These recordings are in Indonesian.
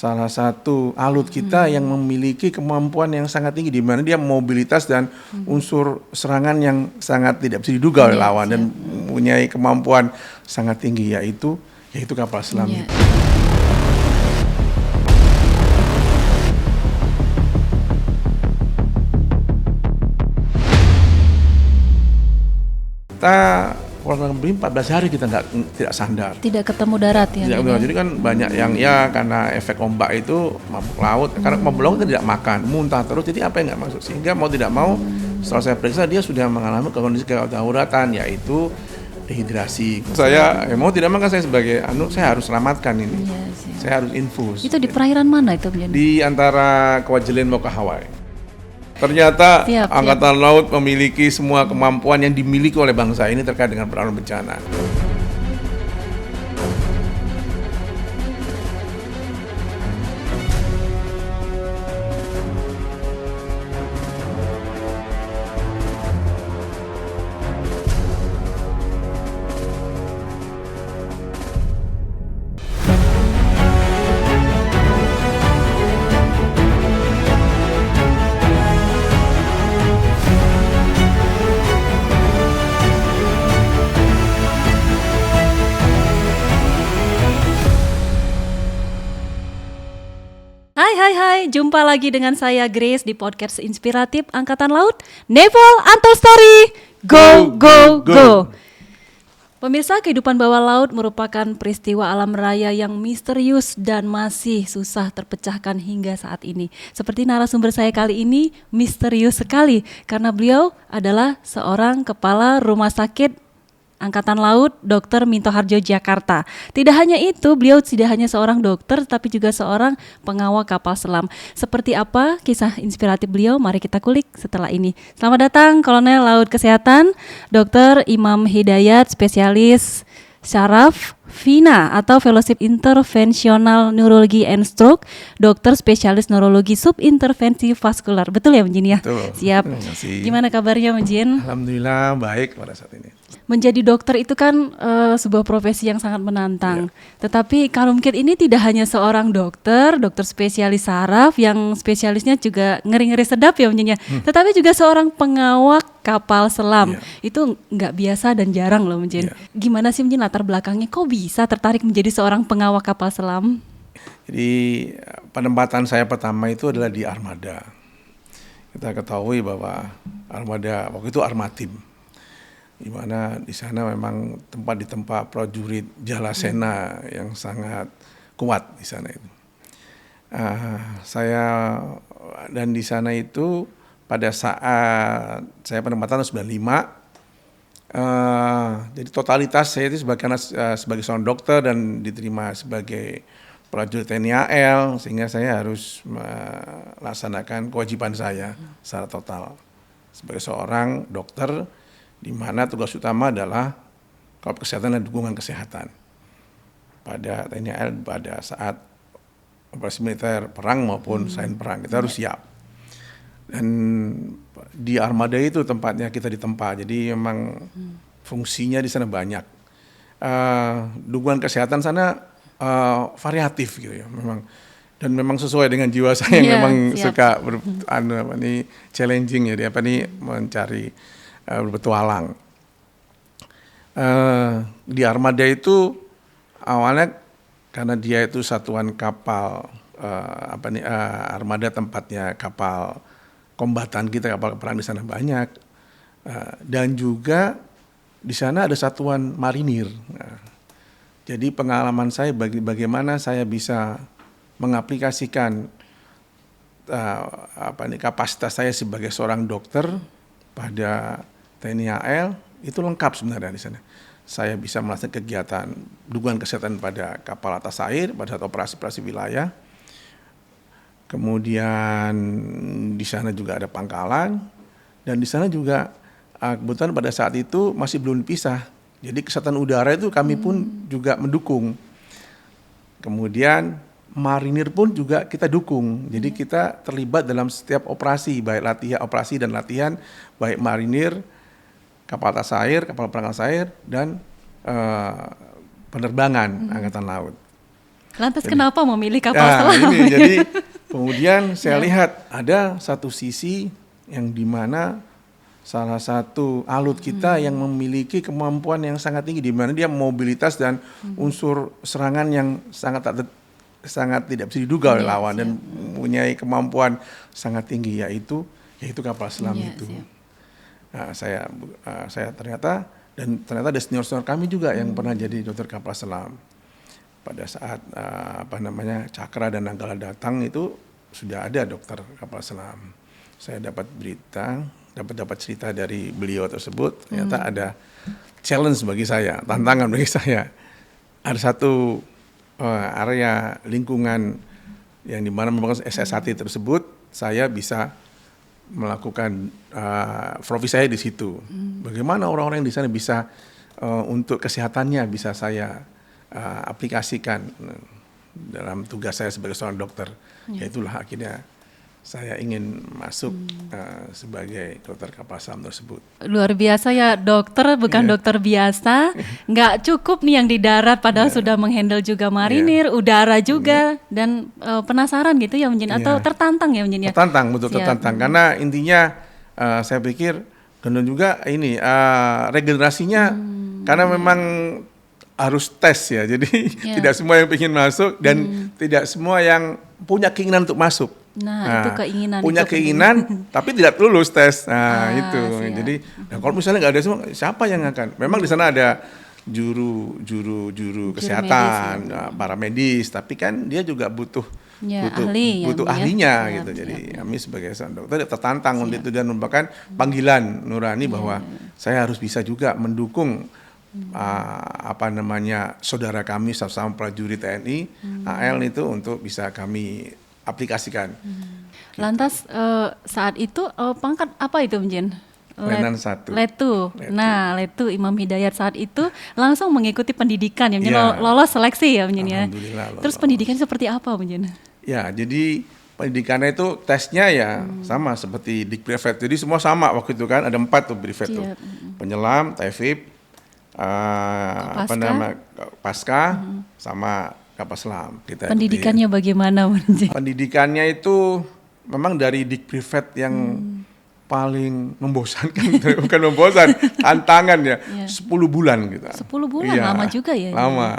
salah satu alut kita yang memiliki kemampuan yang sangat tinggi, di mana dia mobilitas dan unsur serangan yang sangat tidak bisa diduga oleh lawan dan mempunyai kemampuan sangat tinggi, yaitu kapal selam. Kita kurang lebih 14 hari kita tidak sandar. Tidak ketemu darat ya? Jadi kan banyak yang karena efek ombak itu mabuk laut. Karena mabuk laut kita tidak makan, muntah terus, jadi apa yang nggak masuk. Sehingga mau tidak mau setelah saya periksa dia sudah mengalami kondisi kedaruratan, yaitu dehidrasi. Saya mau tidak makan, saya sebagai saya harus selamatkan ini. Saya harus infus. Itu di perairan mana itu? Di antara Kwajalein mau ke Hawaii. Ternyata Angkatan Laut memiliki semua kemampuan yang dimiliki oleh bangsa ini terkait dengan penanganan bencana. Hai, jumpa lagi dengan saya Grace di podcast inspiratif Angkatan Laut, Naval Untold Story, go, go, go. Pemirsa, kehidupan bawah laut merupakan peristiwa alam raya yang misterius dan masih susah terpecahkan hingga saat ini. Seperti narasumber saya kali ini, misterius sekali karena beliau adalah seorang kepala rumah sakit Angkatan Laut Dr. Minto Harjo Jakarta. Tidak hanya itu, beliau tidak hanya seorang dokter tapi juga seorang pengawal kapal selam. Seperti apa kisah inspiratif beliau? Mari kita kulik setelah ini. Selamat datang Kolonel Laut Kesehatan Dr. Imam Hidayat, spesialis syaraf FINA atau Fellowship Interventional Neurology and Stroke, dokter spesialis neurologi subintervensi vaskular. Betul ya Menjin ya? Betul. Siap. Gimana kabarnya Menjin? Alhamdulillah baik pada saat ini. Menjadi dokter itu kan sebuah profesi yang sangat menantang. Tetapi Kak Rumkit ini tidak hanya seorang dokter spesialis saraf yang spesialisnya juga ngeri-ngeri sedap ya Menjin ya. Tetapi juga seorang pengawal kapal selam. Itu nggak biasa dan jarang loh Menjin. Gimana sih Menjin latar belakangnya? Kok bisa tertarik menjadi seorang pengawal kapal selam? Jadi penempatan saya pertama itu adalah di armada. Kita ketahui bahwa armada waktu itu Armatim, di mana di sana memang tempat prajurit Jalasena yang sangat kuat di sana itu. Saya dan di sana itu pada saat saya penempatan tahun 95, jadi totalitas saya itu sebagai seorang dokter dan diterima sebagai prajurit TNI AL, sehingga saya harus melaksanakan kewajiban saya secara total sebagai seorang dokter, di mana tugas utama adalah kesehatan dan dukungan kesehatan pada TNI AL pada saat operasi militer perang maupun selain perang. Kita harus siap. Dan di armada itu tempatnya kita ditempa, jadi memang fungsinya di sana banyak. Dukungan kesehatan sana variatif gitu ya, memang sesuai dengan jiwa saya yang memang suka challenging ya, mencari berpetualang. Di armada itu awalnya karena dia itu satuan kapal armada tempatnya kapal kombatan kita, kapal perang di sana banyak, dan juga di sana ada satuan marinir. Jadi pengalaman saya bagaimana saya bisa mengaplikasikan kapasitas saya sebagai seorang dokter pada TNI AL itu lengkap sebenarnya di sana. Saya bisa melaksanakan kegiatan dukungan kesehatan pada kapal atas air pada saat operasi wilayah. Kemudian di sana juga ada pangkalan, dan di sana juga kebetulan pada saat itu masih belum dipisah. Jadi kesehatan udara itu kami pun juga mendukung. Kemudian marinir pun juga kita dukung. Jadi kita terlibat dalam setiap operasi, baik operasi dan latihan, baik marinir, kapal atas air, kapal perang atas air, dan penerbangan Angkatan Laut. Lantas kenapa memilih kapal Nah, selam? ini jadi kemudian saya lihat ada satu sisi yang dimana salah satu alut kita yang memiliki kemampuan yang sangat tinggi, di mana dia mobilitas dan unsur serangan yang sangat tidak bisa diduga oleh lawan dan mempunyai kemampuan sangat tinggi, yaitu kapal selam itu. Siap. Nah, saya ternyata ada senior kami juga yang pernah jadi dokter kapal selam. Pada saat Cakra dan Nanggala datang itu sudah ada dokter kapal selam. Saya dapat cerita dari beliau tersebut. Ternyata ada challenge bagi saya, tantangan bagi saya. Ada satu area lingkungan yang dimana merupakan SS1 tersebut, saya bisa melakukan profesi saya di situ. Bagaimana orang-orang yang di sana bisa untuk kesehatannya bisa saya aplikasikan dalam tugas saya sebagai seorang dokter. Yaitulah akhirnya saya ingin masuk sebagai dokter kapal selam tersebut. Luar biasa ya dokter, bukan dokter biasa. Nggak cukup nih yang di darat, padahal sudah menghandle juga marinir, udara juga, dan penasaran gitu ya Menjen, atau tertantang ya Menjen ya? Tertantang, tertantang. Karena intinya saya pikir dan juga ini regenerasinya, karena memang harus tes ya, jadi tidak semua yang ingin masuk dan tidak semua yang punya keinginan untuk masuk. Nah, itu keinginan. Punya itu keinginan tapi tidak lulus tes. Itu. Siap. Jadi kalau misalnya nggak ada semua, siapa yang akan? Memang di sana ada juru kesehatan, medis, para medis, tapi kan dia juga butuh ahlinya gitu. Jadi kami sebagai seorang dokter tertantang untuk itu dan merupakan panggilan nurani bahwa saya harus bisa juga mendukung saudara kami sama prajurit TNI AL itu untuk bisa kami aplikasikan. Lantas saat itu pangkat apa itu Menjen? Letnan 1. Letu. Nah, Letu Imam Hidayat saat itu langsung mengikuti pendidikan ya Menjen, lolos seleksi ya Menjen ya. Alhamdulillah. Terus pendidikan seperti apa Menjen? Ya, jadi pendidikannya itu tesnya ya sama seperti Dikprivet. Jadi semua sama waktu itu kan, ada 4 tuh privet tuh. Penyelam, Taifib, Pasca, sama kapal selam. Pendidikannya bagaimana Menjen? Pendidikannya itu memang dari Dikprivet yang paling membosankan, bukan membosan, tantangan ya, 10 bulan gitu. 10 bulan, lama juga ya? Lama.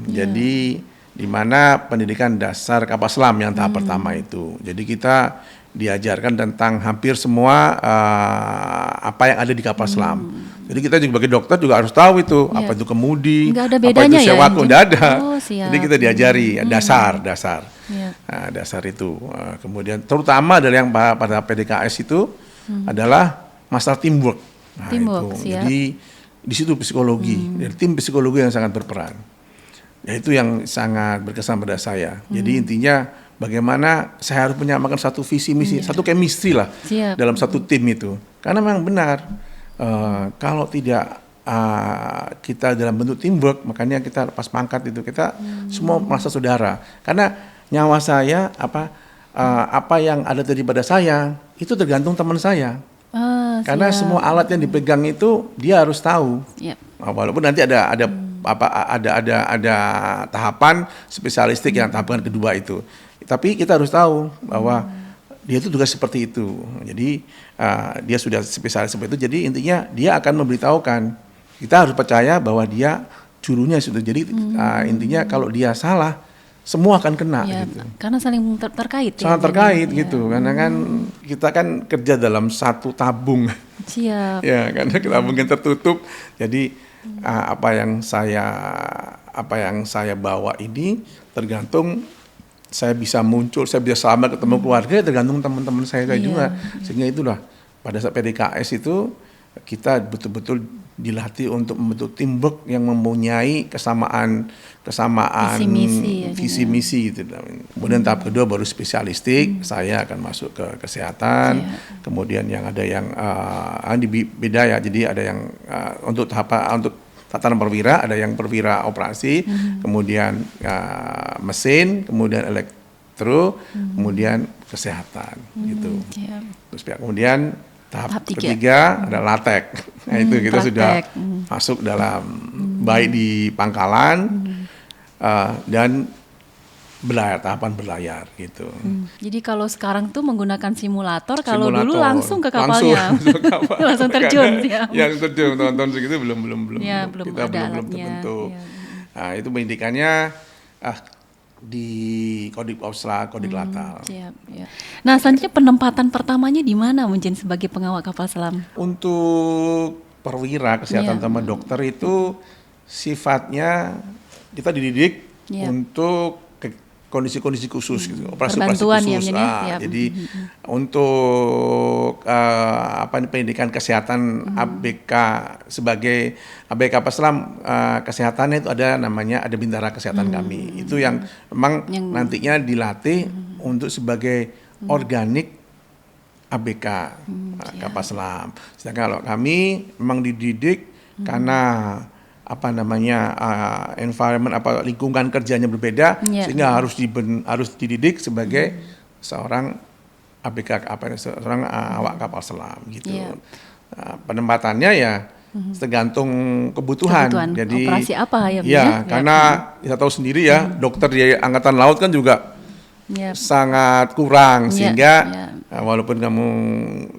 Jadi di mana pendidikan dasar kapal selam yang tahap pertama itu. Jadi kita diajarkan tentang hampir semua apa yang ada di kapal selam. Jadi kita juga sebagai dokter juga harus tahu itu, apa itu kemudi, ada apa itu sewaku, nggak ada. Jadi kita diajari dasar. Nah, dasar itu. Kemudian terutama dari yang pada PDKS itu adalah masalah teamwork. Nah, jadi di situ psikologi, dari tim psikologi yang sangat berperan. Ya itu yang sangat berkesan pada saya. Jadi intinya bagaimana saya harus menyamakan satu visi misi, satu chemistry lah dalam satu tim itu. Karena memang benar kalau tidak kita dalam bentuk teamwork, makanya kita lepas pangkat itu kita semua merasa saudara. Karena nyawa saya apa yang ada tadi pada saya itu tergantung teman saya. Karena semua alat yang dipegang itu dia harus tahu. Walaupun nanti ada tahapan spesialistik yang tahapan kedua itu. Tapi kita harus tahu bahwa dia itu juga seperti itu. Jadi dia sudah spesialis seperti itu. Jadi intinya dia akan memberitahukan. Kita harus percaya bahwa dia jurunya itu. Jadi intinya kalau dia salah, semua akan kena gitu. Karena saling terkait. Sangat terkait gitu. Karena kan kita kan kerja dalam satu tabung. Siap. Ya, karena tabung yang tertutup. Jadi apa yang saya bawa ini tergantung saya bisa muncul, saya bisa selamat ketemu keluarga, tergantung teman-teman saya juga. Sehingga itulah pada saat PDKS itu kita betul-betul dilatih untuk membentuk teamwork yang mempunyai kesamaan visi misi gitu. Kemudian tahap kedua baru spesialistik, saya akan masuk ke kesehatan. Kemudian yang ada yang beda ya, jadi ada yang untuk tatanan perwira, ada yang perwira operasi, kemudian mesin, kemudian elektro, kemudian kesehatan gitu. Terus kemudian tahap ketiga ada latek. Nah itu kita sudah masuk dalam baik di pangkalan dan tahapan berlayar gitu. Jadi kalau sekarang tuh menggunakan simulator, kalau dulu langsung ke kapalnya, langsung ke kapal. langsung terjun. Yang terjun tahun-tahun segitu belum Ya, belum kita ada belum alatnya. terbentuk. Ya. Nah, itu pendidikannya di Kodik Opsla, Kodik Latal. Siap, ya. Nah, selanjutnya penempatan pertamanya di mana mungkin sebagai pengawal kapal selam? Untuk perwira kesehatan sama dokter itu sifatnya kita dididik untuk kondisi-kondisi khusus gitu, operasi-operasi khusus. Jadi untuk pendidikan kesehatan ABK sebagai ABK kapal selam, kesehatannya itu ada bintara kesehatan kami. Itu yang memang nantinya dilatih untuk sebagai organik ABK kapal selam. Sedangkan kalau kami memang dididik karena environment lingkungan kerjanya berbeda, sehingga harus dididik sebagai seorang ABK seorang awak kapal selam gitu. Penempatannya ya tergantung kebutuhan. Jadi operasi apa ya? Karena kita tahu sendiri ya, dokter di angkatan laut kan juga sangat kurang, sehingga walaupun kamu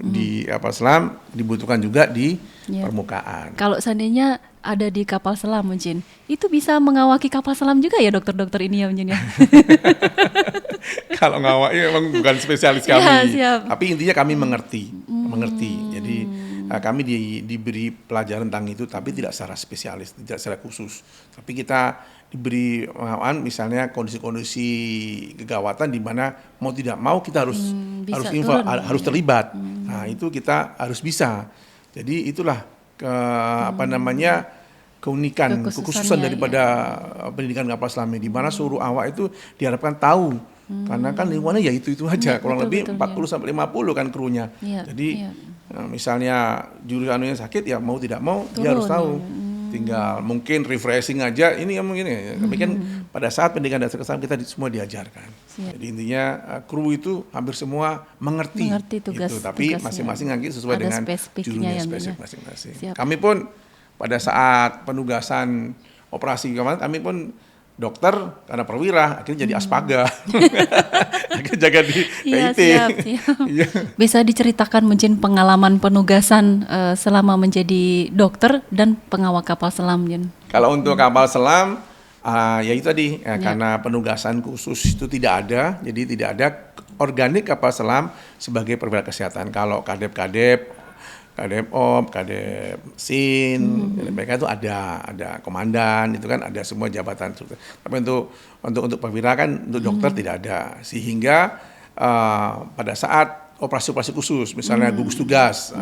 di kapal selam dibutuhkan juga di permukaan. Kalau seandainya ada di kapal selam mungkin, itu bisa mengawaki kapal selam juga ya dokter-dokter ini ya mungkin ya? Kalau ngawaki memang bukan spesialis kami, tapi intinya kami mengerti. Jadi kami diberi pelajaran tentang itu, tapi tidak secara spesialis, tidak secara khusus. Tapi kita diberi pengalaman, misalnya kondisi-kondisi kegawatan di mana mau tidak mau kita harus harus terlibat. Nah, itu kita harus bisa. Jadi itulah keunikan, kekhususan daripada pendidikan kapal selam di mana seluruh awak itu diharapkan tahu. Karena kan lingkungannya ya itu aja, kurang lebih 40 sampai 50 kan krunya. Jadi misalnya jurusannya sakit ya mau tidak mau dia harus tahu. Tinggal mungkin refreshing aja ini mungkin ya. Tapi kan pada saat pendidikan dasar kesehatan kita semua diajarkan. Jadi intinya kru itu hampir semua mengerti tugas, itu. Tapi masing-masing nanti sesuai dengan jurunya spesifik masing-masing. Kami pun pada saat penugasan operasi kemarin, kami pun dokter karena perwira akhirnya jadi aspaga. Akhirnya jaga di PIT. Bisa diceritakan mungkin pengalaman penugasan selama menjadi dokter dan pengawal kapal selam, Jen? Kalau untuk kapal selam ya itu tadi karena penugasan khusus itu tidak ada, jadi tidak ada organik kapal selam sebagai perwira kesehatan. Kalau kadep-kadep, KDM-OP, KDM SIN, mereka itu ada komandan, itu kan ada semua jabatan. Tapi untuk perwira kan, untuk dokter tidak ada. Sehingga pada saat operasi-operasi khusus, misalnya gugus tugas,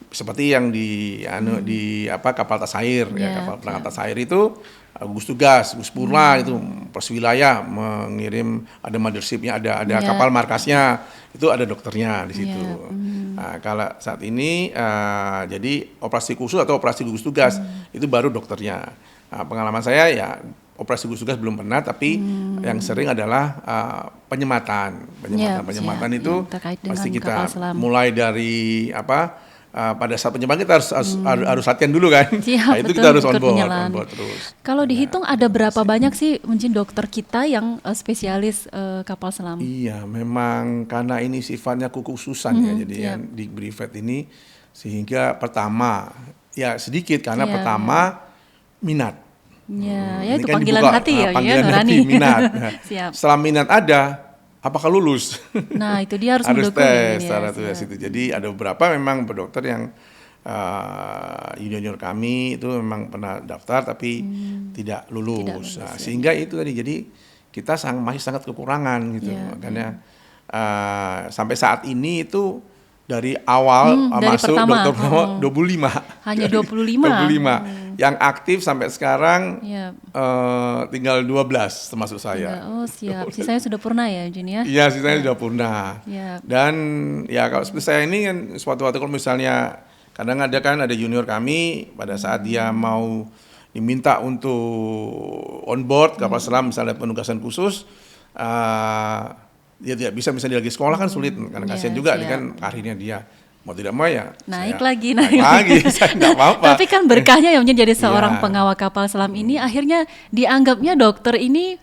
seperti yang di kapal tas air, kapal perangkat tas air itu gugus tugas, gugus purla itu pos wilayah mengirim, ada mothership-nya, ada kapal markasnya, itu ada dokternya di situ. Nah, kalau saat ini jadi operasi khusus atau operasi gugus tugas itu baru dokternya. Nah, pengalaman saya ya operasi gugus tugas belum pernah, tapi yang sering adalah penyematan itu pasti kita mulai dari pada saat penyematan kita harus latihan dulu kan. Nah, itu kita harus on board terus. Kalau dihitung ada berapa banyak sih mungkin dokter kita yang spesialis kapal selam? Iya, memang karena ini sifatnya kekhususan ya, jadi yang di Brivet ini sehingga pertama ya sedikit karena pertama minat. Ya itu kan panggilan dibuka, hati ya, panggilan hati, minat. Nah, setelah minat ada, apakah lulus? Nah itu dia harus mendukung. Harus tes itu. Jadi ada beberapa memang dokter yang junior kami itu memang pernah daftar tapi tidak lulus. Sehingga itu tadi jadi kita masih sangat kekurangan gitu. Makanya sampai saat ini itu dari awal masuk dokter pertama 25. Hanya 25. Yang aktif sampai sekarang tinggal 12 termasuk saya. Oh siap, sisanya sudah purna ya Jun ya? Iya, sisanya sudah purna. Dan ya kalau seperti saya ini kan suatu waktu kalau misalnya kadang ada junior kami pada saat dia mau diminta untuk on board kapal selam misalnya penugasan khusus, dia tidak bisa misalnya lagi sekolah kan sulit karena kasihan juga kan karirnya dia. Mau tidak mau ya naik lagi saya nggak apa-apa. Tapi kan berkahnya yang menjadi seorang pengawal kapal selam ini akhirnya dianggapnya dokter ini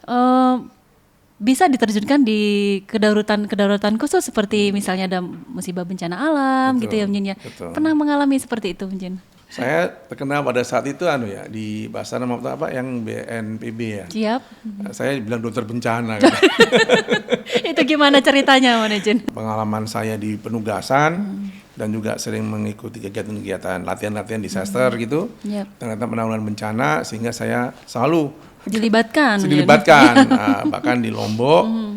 bisa diterjunkan di kedaruratan khusus seperti misalnya ada musibah bencana alam Betul, gitu ya Mjin ya. betul. Pernah mengalami seperti itu Mjin? Saya terkenal pada saat itu di Basarnas apa yang BNPB ya. Siap. Saya bilang dokter bencana gitu. Itu gimana ceritanya Mjin? Pengalaman saya di penugasan dan juga sering mengikuti kegiatan-kegiatan latihan-latihan disaster gitu. Yap. Ternyata penanggulangan bencana sehingga saya selalu Dilibatkan. bahkan di Lombok.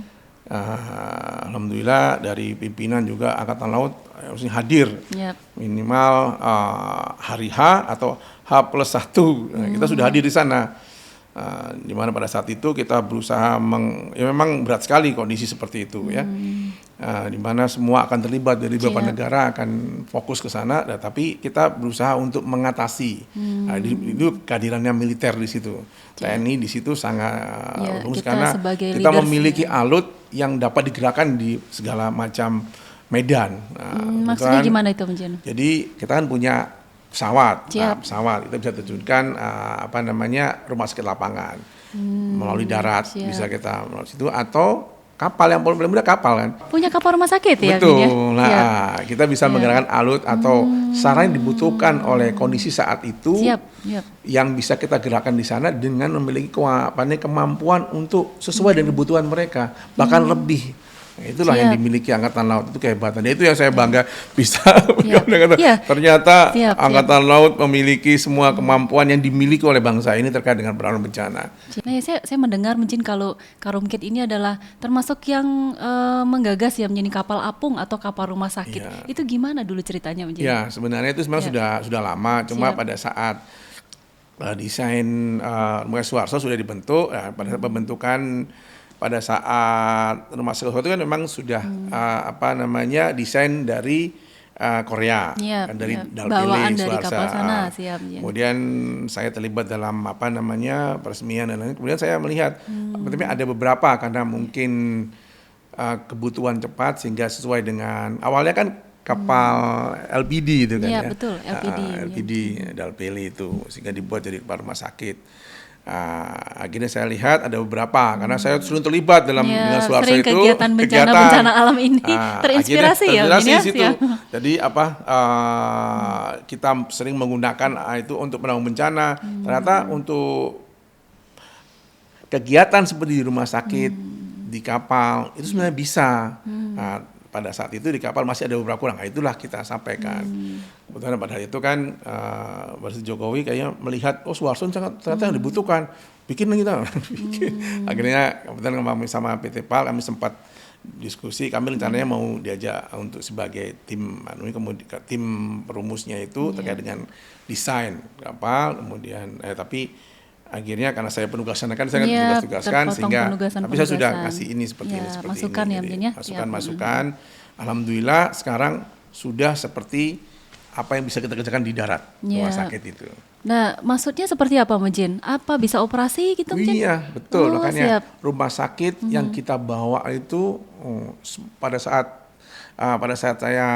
Alhamdulillah dari pimpinan juga Angkatan Laut harusnya hadir Yap. minimal hari H atau H+1. Nah, kita sudah hadir di sana. Di mana pada saat itu kita berusaha ya memang berat sekali kondisi seperti itu ya. Di mana semua akan terlibat dari beberapa negara akan fokus ke sana, tapi kita berusaha untuk mengatasi. Itu kehadirannya militer di situ, TNI di situ sangat bagus karena kita memiliki alut yang dapat digerakkan di segala macam medan. Maksudnya gimana itu Mjin? Jadi kita kan punya pesawat, pesawat kita bisa terjunkan rumah sakit lapangan melalui darat bisa kita melalui situ atau kapal yang paling mudah kapal kan. Punya kapal rumah sakit ya? Betul. Nah, kita bisa menggerakkan alut atau sarana yang dibutuhkan oleh kondisi saat itu yang bisa kita gerakkan di sana dengan memiliki kemampuan untuk sesuai dengan kebutuhan mereka bahkan lebih. Nah, itulah yang dimiliki Angkatan Laut, itu kehebatan. Itu yang saya bangga bisa ternyata Angkatan Laut memiliki semua kemampuan yang dimiliki oleh bangsa ini terkait dengan penanganan bencana. Nah, saya mendengar mungkin kalau Karumkit ini adalah termasuk yang menggagas ya menjadi kapal apung atau kapal rumah sakit. Itu gimana dulu ceritanya Mjin? Ya, sebenarnya itu sebenarnya sudah lama, cuma pada saat desain Rumah Suharto sudah dibentuk, pada saat pembentukan pada saat Rumah Sakit itu kan memang sudah desain dari Korea, dari Dalpele, Suharto. Kemudian saya terlibat dalam peresmian dan lain-lain. Kemudian saya melihat, tapi ada beberapa karena mungkin kebutuhan cepat sehingga sesuai dengan awalnya kan kapal LPD itu kan ya. Betul, LPD. LPD Dalpele itu sehingga dibuat jadi rumah sakit. Akhirnya saya lihat ada beberapa karena saya sering terlibat dalam dengan Suharto itu kegiatan bencana alam ini terinspirasi ya situ. Jadi kita sering menggunakan itu untuk penanggulangan bencana. Ternyata untuk kegiatan seperti di rumah sakit, di kapal itu sebenarnya bisa. Pada saat itu di kapal masih ada beberapa kurang. Itulah kita sampaikan. Kebetulan pada hari itu kan Presiden Jokowi kayaknya melihat Suharto ternyata yang dibutuhkan. Bikin kita. Akhirnya kebetulan kami sama PT PAL kami sempat diskusi. Kami rencananya mau diajak untuk sebagai tim tim perumusnya itu terkait dengan desain kapal. Kemudian tapi akhirnya karena saya penugasan kan saya tugas-tugaskan sehingga tapi saya sudah kasih ini seperti ini masukan ini. Masukan. Alhamdulillah sekarang sudah seperti apa yang bisa kita kerjakan di darat rumah sakit itu. Nah, maksudnya seperti apa Mjin? Apa bisa operasi gitu Mjin? Iya, betul. Makanya rumah sakit yang kita bawa itu pada saat saya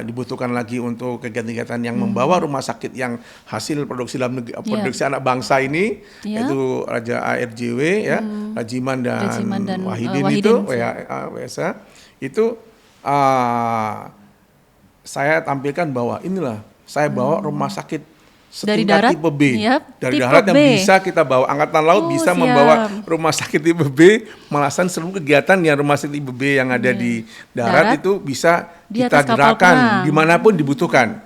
dibutuhkan lagi untuk kegiatan-kegiatan yang membawa rumah sakit yang hasil produksi dalam negeri, produksi anak bangsa ini, yaitu Raja ARJW ya, Rajiman dan Wahidin itu, WSA, itu saya tampilkan bahwa inilah saya bawa rumah sakit setingkat tipe B. Dari darat yang bisa kita bawa, Angkatan Laut bisa membawa rumah sakit tipe B, melaksanakan seluruh kegiatan yang rumah sakit tipe B yang ada di darat itu bisa kita gerakan dimanapun dibutuhkan.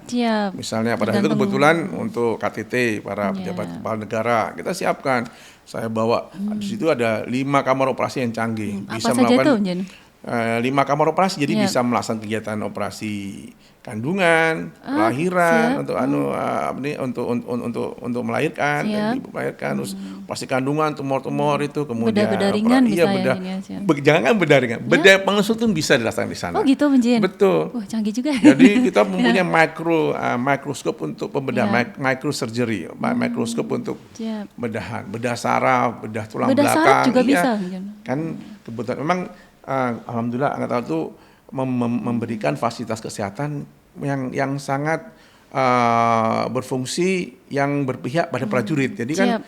Misalnya pada saat itu kebetulan untuk KTT para pejabat kepala negara kita siapkan. Saya bawa di situ ada 5 kamar operasi yang canggih, bisa melakukan 5 kamar operasi, jadi bisa melaksanakan kegiatan operasi kandungan, lahiran, untuk melahirkan, ibu melahirkan, terus operasi kandungan, tumor-tumor itu, kemudian bedah ringan jangan bedah ringan, bedah pengusut pun bisa dilaksanakan di sana. Oh gitu Mjin. Betul. Canggih juga. Jadi kita mempunyai mikroskop untuk pembedahan, microsurgery, mikroskop untuk bedah saraf, bedah tulang belakang. Bedah saraf juga bisa. Kan kebetulan memang alhamdulillah Angkatan itu memberikan fasilitas kesehatan yang sangat berfungsi yang berpihak pada prajurit. Jadi kan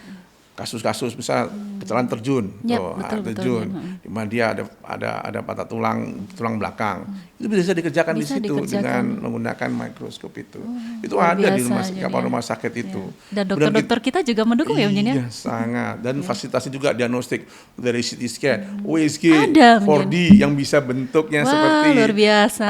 kasus-kasus misal kecelakaan terjun, Yap, tuh, betul, terjun, di mana dia ada patah tulang belakang, itu bisa dikerjakan di Bisa situ dikerjakan. dengan menggunakan mikroskop itu. Itu luar ada di biasa, Yun, kapal ya. rumah sakit itu. Dan Kemudian dokter-dokter kita juga mendukung ya, Yun, ya? Iya, sangat. Dan fasilitasnya juga diagnostik dari CT scan, USG, Ada, 4D yang bisa bentuknya Wah, seperti. luar biasa.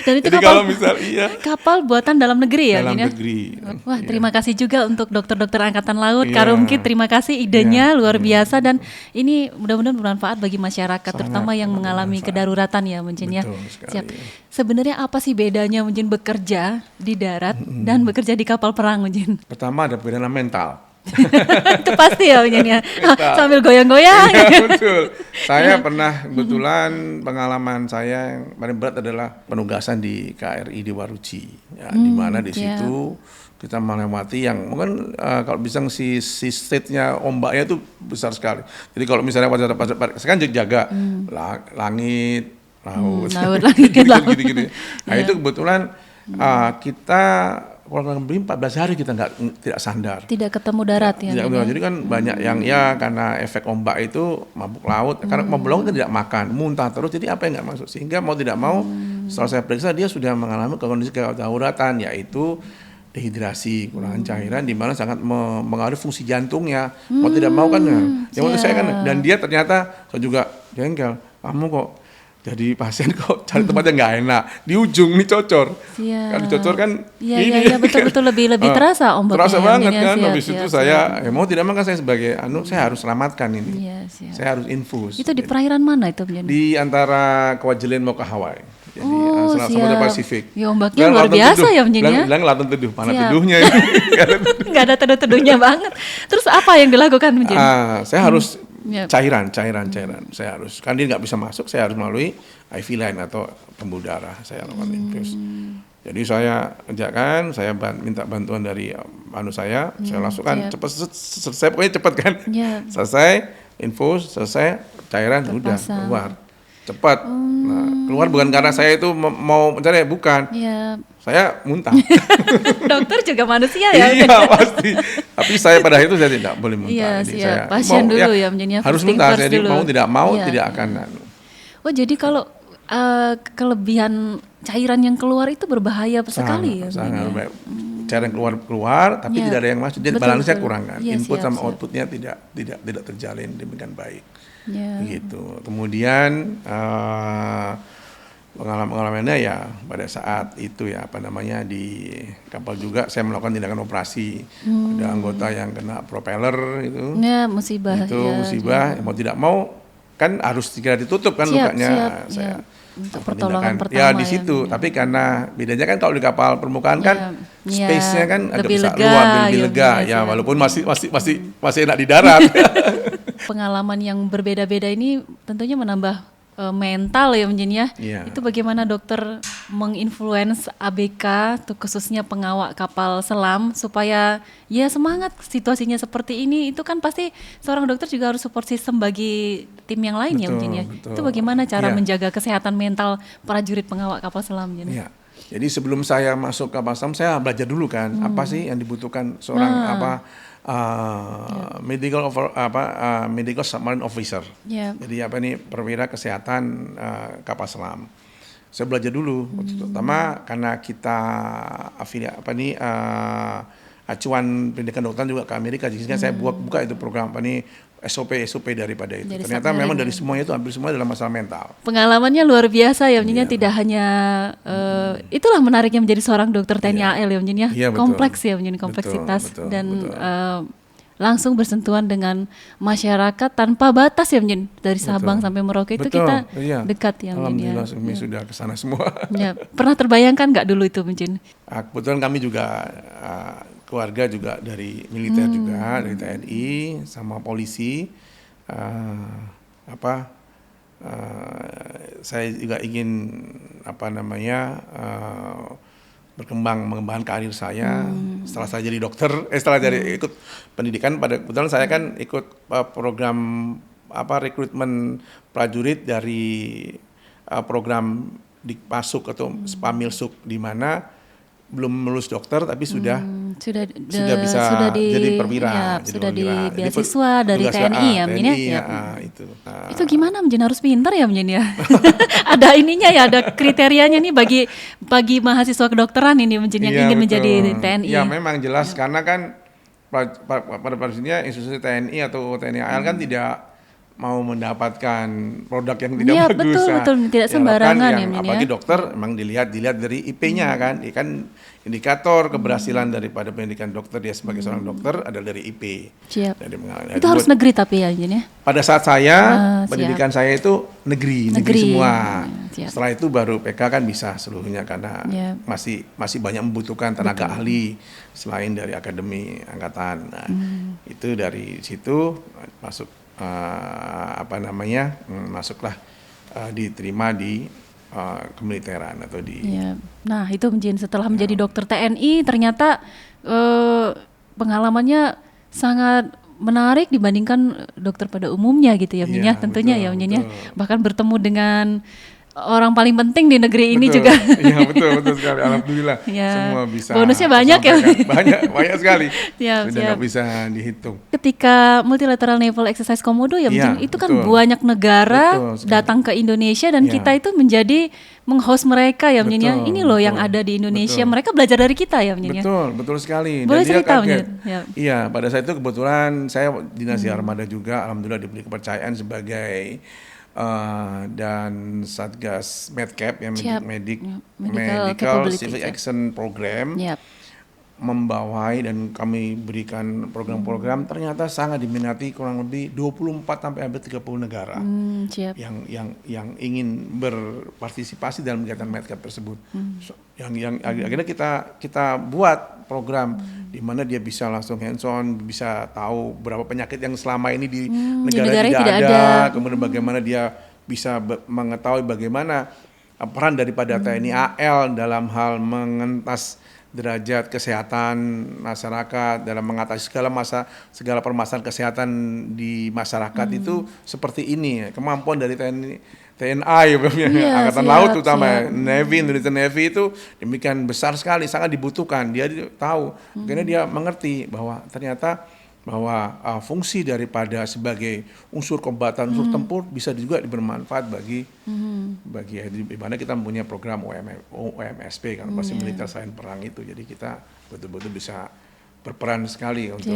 Dan itu Jadi kapal, kalau misal kapal buatan dalam negeri ya, dalam Yun, ya? negeri. Wah, Iya. terima kasih juga untuk dokter-dokter Angkatan Laut, Iya. Karumkit, terima kasih idenya Iya, luar iya, biasa dan ini mudah-mudahan bermanfaat bagi masyarakat, terutama yang sangat mengalami bermanfaat. kedaruratan ya, mungkin ya. Betul sekali. Siap. Sebenarnya apa sih bedanya mungkin bekerja di darat dan bekerja di kapal perang, mungkin? Pertama ada perbedaan mental. Itu pasti ya, mungkin ya. Sambil goyang-goyang. Iya, betul. Saya pernah kebetulan pengalaman saya yang paling berat adalah penugasan di KRI di Waruji. Ya, di mana di situ kita melewati yang mungkin kalau bisa si state-nya ombaknya itu besar sekali. Jadi kalau misalnya pada saya kan jaga langit, laut, laut, langit, laut. gitu. Nah itu kebetulan kita kurang lebih 14 hari kita tidak sandar. Tidak ketemu darat ya. Tidak, jadi kan banyak yang ya karena efek ombak itu mabuk laut. Karena mabuk laut kan tidak makan, muntah terus. Jadi apa yang nggak masuk? Sehingga mau tidak mau setelah saya periksa dia sudah mengalami kondisi kedaruratan yaitu dehidrasi, kekurangan cairan di mana sangat mengaruhi fungsi jantungnya. Mau tidak mau kan ya waktu saya kan dan dia ternyata saya juga jengkel. Kamu kok jadi pasien kok cari tempatnya nggak enak di ujung nih cocor. Siap. Kan dicocor kan Iya betul lebih terasa ombaknya. Terasa banget kan. Siap, Habis itu saya mau tidak mau kan saya sebagai saya harus selamatkan ini. Iya, siap. Saya harus infus. Itu di perairan mana itu, Bjen? Di antara Kwajalein mau ke Hawaii. Jadi Samudra Pasifik. Ya ombaknya luar biasa ya, Bjen ya. Bilang lautan teduh, mana Siap. teduhnya. Nggak ada teduh-teduhnya banget. Terus apa yang dilakukan, Bjen? Saya harus Yap. cairan. Saya harus kan dia nggak bisa masuk. Saya harus melalui IV line atau pembuluh darah. Saya lakukan infus. Jadi saya kerjakan, saya minta bantuan dari saya langsungkan cepat selesai pokoknya cepat kan. Selesai infus, selesai cairan udah keluar. Cepat. Nah, keluar bukan karena saya itu mau mencari, bukan. Saya muntah. Dokter juga manusia ya. Iya pasti. Tapi saya pada itu saya tidak boleh muntah. Iya, saya pasien dulu ya, menjadinya harus muntah. Jadi mau tidak mau tidak akan. Oh jadi kalau kelebihan cairan yang keluar itu berbahaya sekali ya? Sangat berbahaya. Cairan keluar, tapi tidak ada yang masuk. Jadi balance-nya kurang kan. Input sama outputnya tidak terjalin demikian baik. Gitu. Kemudian pengalamannya ya pada saat itu ya di kapal juga saya melakukan tindakan operasi. Ada anggota yang kena propeller itu. Ya musibah. Itu musibah. Mau tidak mau kan harus segera ditutup kan lukanya. Saya untuk pertolongan pertama ya di situ. Tapi karena bedanya kan kalau di kapal permukaan kan space-nya kan agak bisa luar, lebih lega ya walaupun masih enak di darat. Pengalaman yang berbeda-beda ini tentunya menambah mental ya Mjen ya. Itu bagaimana dokter menginfluence ABK khususnya pengawak kapal selam supaya ya semangat situasinya seperti ini. Itu kan pasti seorang dokter juga harus support system bagi tim yang lain ya Mjen ya. Itu bagaimana cara menjaga kesehatan mental prajurit pengawak kapal selam Mjen? Iya. Jadi sebelum saya masuk kapal selam saya belajar dulu kan apa sih yang dibutuhkan seorang medical submarine officer. Jadi perwira kesehatan kapal selam. Saya belajar dulu, terutama karena kita acuan pendidikan dokter juga ke Amerika. Jadi saya buka itu program SOP daripada itu. Jadi ternyata memang dari semuanya itu hampir semua adalah masalah mental. Pengalamannya luar biasa ya, Mjen tidak hanya itulah menariknya menjadi seorang dokter TNI AL ya Mjen ya. Kompleks ya Mjen, kompleksitas dan langsung bersentuhan dengan masyarakat tanpa batas ya Mjen, dari Sabang sampai Merauke itu kita dekat ya Mjen ya. Alhamdulillah sudah ke sana semua. Ya, pernah terbayangkan nggak dulu itu Mjen? Kebetulan kami juga keluarga juga dari militer juga, dari TNI sama polisi. Saya juga ingin mengembangkan karir saya setelah saya jadi dokter, setelah jadi ikut pendidikan. Kebetulan saya kan ikut program rekrutmen prajurit dari program Dikpasuk atau Spamilsuk di mana belum lulus dokter tapi sudah sudah bisa jadi perwira. Sudah di Jadi beasiswa dari tugas TNI ya, TNI, mungkin ya. ya, Ya. itu. Itu gimana mungkin harus pintar ya mungkin ya. Ada ininya ya, ada kriterianya nih bagi mahasiswa kedokteran ini mungkin yang Iya, ingin betul. menjadi TNI. Ya memang jelas karena kan pada prinsipnya institusi TNI atau TNI AL kan tidak mau mendapatkan produk yang tidak Iya, bagus. betul, tidak Ya, sembarangan bahkan ya, Min, apalagi ya. dokter memang dilihat dari IP-nya kan. Ini kan indikator keberhasilan daripada pendidikan dokter dia sebagai seorang dokter adalah dari IP. Siap. Dari Itu harus negeri tapi ya Min ya. pada saat saya siap. pendidikan saya itu negeri Negeri. semua. Siap. Setelah itu baru PK kan bisa seluruhnya karena Ya. masih banyak membutuhkan tenaga ahli selain dari akademi angkatan. Nah, itu dari situ masuk masuklah diterima di kemiliteran atau di Iya. Nah, itu Mjin setelah menjadi dokter TNI ternyata pengalamannya sangat menarik dibandingkan dokter pada umumnya gitu ya, Min ya. Iya, Tentunya betul, ya, Min ya. betul. Bahkan bertemu dengan orang paling penting di negeri ini Betul. juga. Iya, betul sekali. Alhamdulillah Ya. semua bisa. Bonusnya banyak ya. Banyak sekali. Siap, Sudah siap. nggak bisa dihitung. Ketika Multilateral Naval Exercise Komodo ya, Iya, Mjin, itu kan betul. banyak negara Betul sekali. datang ke Indonesia dan Iya. kita itu menjadi meng-host mereka ya, Mjin ya. Betul, Ini loh yang betul, ada di Indonesia. betul. Mereka belajar dari kita ya, Mjin ya. Betul sekali. Boleh Dan dia cerita, kaget. Min? Ya. Iya, pada saat itu kebetulan saya Dinas Armada juga, alhamdulillah diberi kepercayaan sebagai dan Satgas Medcap yang Siap. Medical Medical Civic Capability, Action Program. Yap. Membawai dan kami berikan program-program ternyata sangat diminati kurang lebih 24 sampai hampir 30 negara Siap. yang ingin berpartisipasi dalam kegiatan Medcap tersebut. Yang akhirnya kita buat program di mana dia bisa langsung hands on, bisa tahu berapa penyakit yang selama ini di negara negara tidak tidak ada, ada. kemudian bagaimana dia bisa mengetahui bagaimana peran daripada TNI AL dalam hal mengentas derajat kesehatan masyarakat dalam mengatasi segala permasalahan kesehatan di masyarakat itu seperti ini. Kemampuan dari TNI Iya, Angkatan siap, Laut terutama siap. Navy, Indonesian Navy itu demikian besar sekali, sangat dibutuhkan. Dia tahu, akhirnya dia mengerti bahwa ternyata fungsi daripada sebagai unsur kombatan, unsur tempur bisa juga bermanfaat bagi di mana kita mempunyai program OMSP kan, pasti militer selain perang itu. Jadi kita betul-betul bisa berperan sekali untuk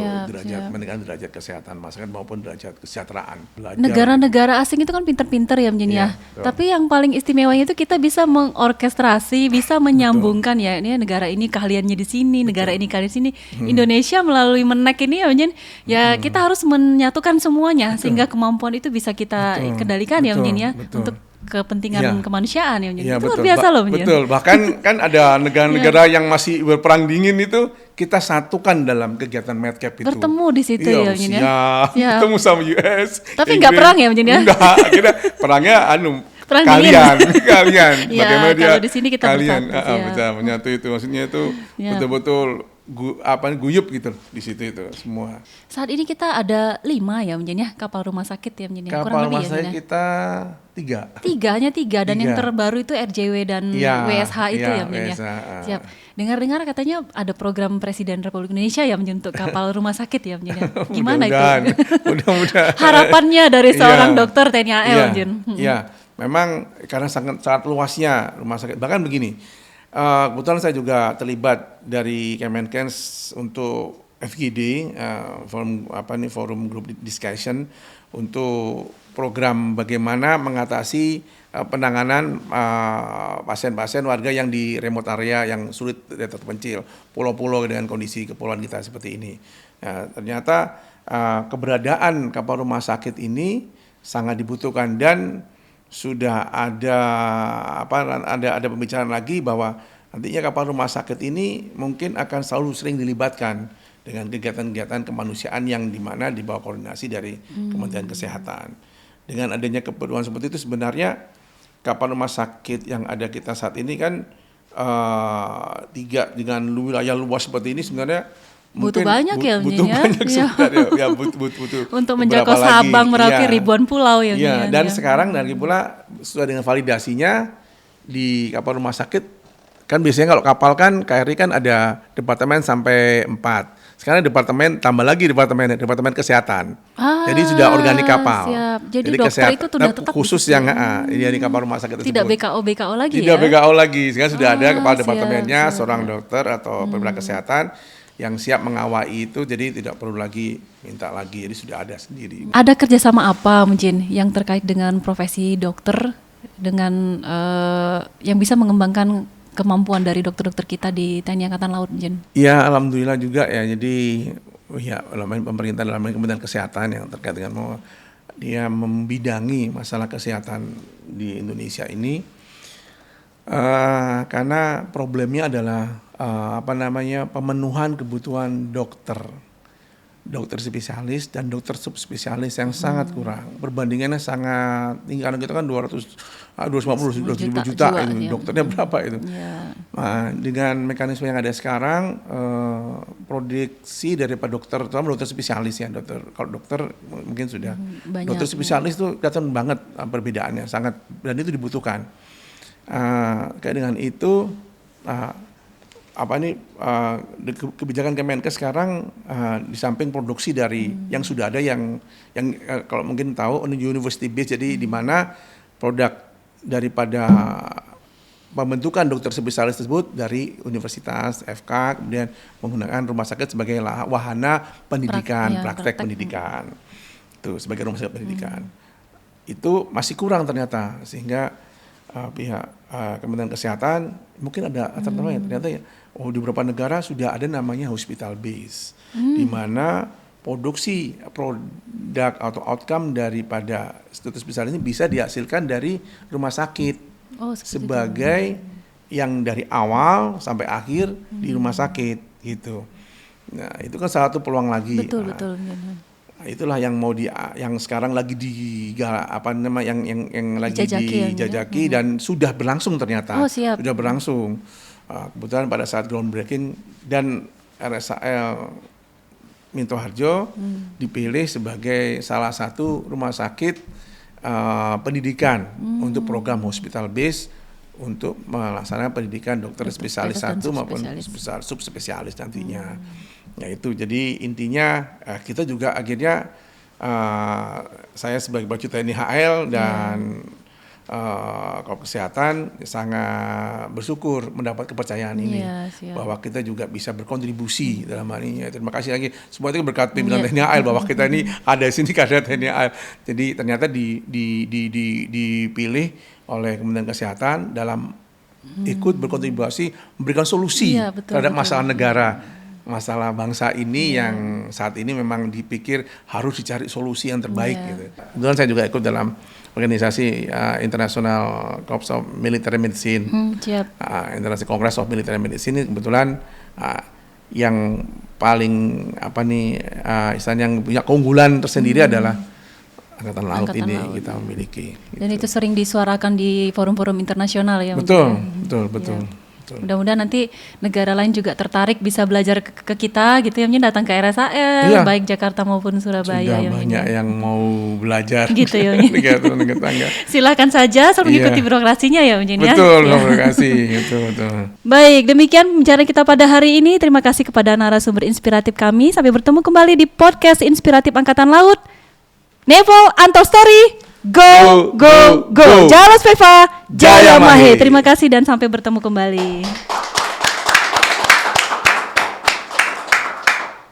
meningkatkan derajat kesehatan masyarakat maupun derajat kesejahteraan. Belajar. Negara-negara asing itu kan pinter-pinter ya, Mjin ya. Iya, betul. Tapi yang paling istimewanya itu kita bisa mengorkestrasi, bisa menyambungkan ya. Ini negara ini keahliannya di sini, negara ini keahlian di sini. Indonesia melalui Menek ini ya, Mjin. Ya kita harus menyatukan semuanya sehingga kemampuan itu bisa kita kendalikan ya, Mjin ya. Untuk kepentingan kemanusiaan ya, Mjin. Iya, Itu luar biasa loh, Mjin. Betul. Bahkan kan ada negara-negara yang masih berperang dingin itu kita satukan dalam kegiatan Medcap itu. Bertemu di situ ya, Mjin ya. Siap. Ketemu sama US. Tapi nggak perang ya, Mjin ya? Enggak, akhirnya perangnya Perang kalian. Ya, Bagaimana dia kalau di sini kita kalian bersatu, ya. bisa menyatu itu. Maksudnya itu Ya. betul-betul guyup gitu di situ itu semua. Saat ini kita ada 5 ya, Mjin ya, kapal rumah sakit ya, Mjin ya. Kapal rumah ya, sakit Mjin ya. kita 3. Hanya tiga dan yang 3. terbaru itu RJW dan Iya, WSH itu iya, ya, Mjin ya. WSH. Siap. Dengar-dengar katanya ada program Presiden Republik Indonesia ya, Mjin, untuk kapal rumah sakit ya, Mjin ya. Gimana itu? Mudah-mudahan. Harapannya dari seorang Iya. dokter TNI AL, Iya, Mjin. Iya, memang karena sangat luasnya rumah sakit. Bahkan begini, kebetulan saya juga terlibat dari Kemenkes untuk FGD, forum group discussion untuk program bagaimana mengatasi penanganan pasien-pasien warga yang di remote area yang sulit terpencil, pulau-pulau dengan kondisi kepulauan kita seperti ini. Ternyata keberadaan kapal rumah sakit ini sangat dibutuhkan dan sudah ada pembicaraan lagi bahwa nantinya kapal rumah sakit ini mungkin akan selalu sering dilibatkan dengan kegiatan-kegiatan kemanusiaan yang dimana di bawah koordinasi dari Kementerian Kesehatan. Dengan adanya keperluan seperti itu sebenarnya kapal rumah sakit yang ada kita saat ini kan 3 dengan wilayah luas seperti ini sebenarnya Butuh banyak ya, butuh Mjin ya. banyak Iya. sebenarnya butuh Untuk beberapa menjangkau lagi. Sabang, Merauke, Iya. ribuan pulau ya, Iya, Mjin, dan ya. sekarang lagi pula sesuai dengan validasinya di kapal rumah sakit Kan biasanya kalau kapal kan KRI kan ada departemen sampai 4. Sekarang departemen tambah lagi departemen kesehatan. Jadi sudah organik kapal. Siap. Jadi dokter itu sudah tetap khusus di situ. yang di kapal rumah sakit tersebut. Tidak BKO lagi Tidak ya? BKO lagi. Sekarang sudah ada kepala siap, departemennya siap. seorang dokter atau pemerintah kesehatan yang siap mengawai itu, jadi tidak perlu lagi minta lagi, jadi sudah ada sendiri. Ada kerjasama apa mungkin yang terkait dengan profesi dokter dengan yang bisa mengembangkan kemampuan dari dokter-dokter kita di TNI Angkatan Laut, Jen? Ya, alhamdulillah juga ya. Jadi pemerintah dalam Kementerian Kesehatan yang terkait dengan dia membidangi masalah kesehatan di Indonesia ini karena problemnya adalah pemenuhan kebutuhan dokter spesialis dan dokter subspesialis yang sangat kurang. Perbandingannya sangat tinggi karena kita kan 250 juta itu dokternya berapa itu. Nah, dengan mekanisme yang ada sekarang produksi daripada dokter, terutama dokter spesialis ya, kalau dokter mungkin sudah banyak, dokter spesialis itu kelihatan banget perbedaannya sangat, dan itu dibutuhkan. Kayak dengan itu kebijakan Kemenkes sekarang di samping produksi dari yang sudah ada yang kalau mungkin tahu university based, jadi di mana produk daripada pembentukan dokter spesialis tersebut dari universitas FK kemudian menggunakan rumah sakit sebagai wahana pendidikan, praktek pendidikan itu sebagai rumah sakit pendidikan. Itu masih kurang ternyata, sehingga pihak Kementerian Kesehatan mungkin ada ternyata ya, di beberapa negara sudah ada namanya hospital base, di mana produksi produk atau outcome daripada dokter spesialis ini bisa dihasilkan dari rumah sakit sebagai yang dari awal sampai akhir di rumah sakit gitu. Nah, itu kan salah satu peluang lagi. Betul. Itulah yang yang sekarang lagi yang lagi dijajaki dan sudah berlangsung ternyata. Sudah berlangsung. Kebetulan pada saat groundbreaking dan RSAL Minto Harjo dipilih sebagai salah satu rumah sakit pendidikan untuk program hospital base untuk melaksanakan pendidikan dokter spesialis 1 maupun subspesialis nantinya. Ya itu, jadi intinya kita juga akhirnya saya sebagai Baju TNI HL dan Korps Kesehatan sangat bersyukur mendapat kepercayaan ini, bahwa kita juga bisa berkontribusi dalam hal ini. Terima kasih lagi, semua itu berkat pimpinan TNI AL bahwa kita ini ada di sini karena TNI AL. Jadi ternyata dipilih oleh Kementerian Kesehatan dalam ikut berkontribusi memberikan solusi terhadap masalah negara, masalah bangsa ini yang saat ini memang dipikir harus dicari solusi yang terbaik gitu. Kebetulan saya juga ikut dalam organisasi International Corps of Military Medicine, International Congress of Military Medicine. Kebetulan yang paling istilahnya yang punya keunggulan tersendiri adalah Angkatan Laut ini kita memiliki. Dan itu sering disuarakan di forum-forum internasional ya. Betul. Mudah-mudahan nanti negara lain juga tertarik bisa belajar ke kita gitu ya, mungkin datang ke RSAL, baik Jakarta maupun Surabaya. Sudah banyak yang mau belajar gitu ya. negara tetangga. Silakan saja asal mengikuti birokrasinya ya mungkin ya. Betul, birokrasi betul. Baik, demikian bicara kita pada hari ini. Terima kasih kepada narasumber inspiratif kami. Sampai bertemu kembali di podcast Inspiratif Angkatan Laut. Naval Anto Story. Go. Jalos Peva, Jaya Mahe. Terima kasih dan sampai bertemu kembali.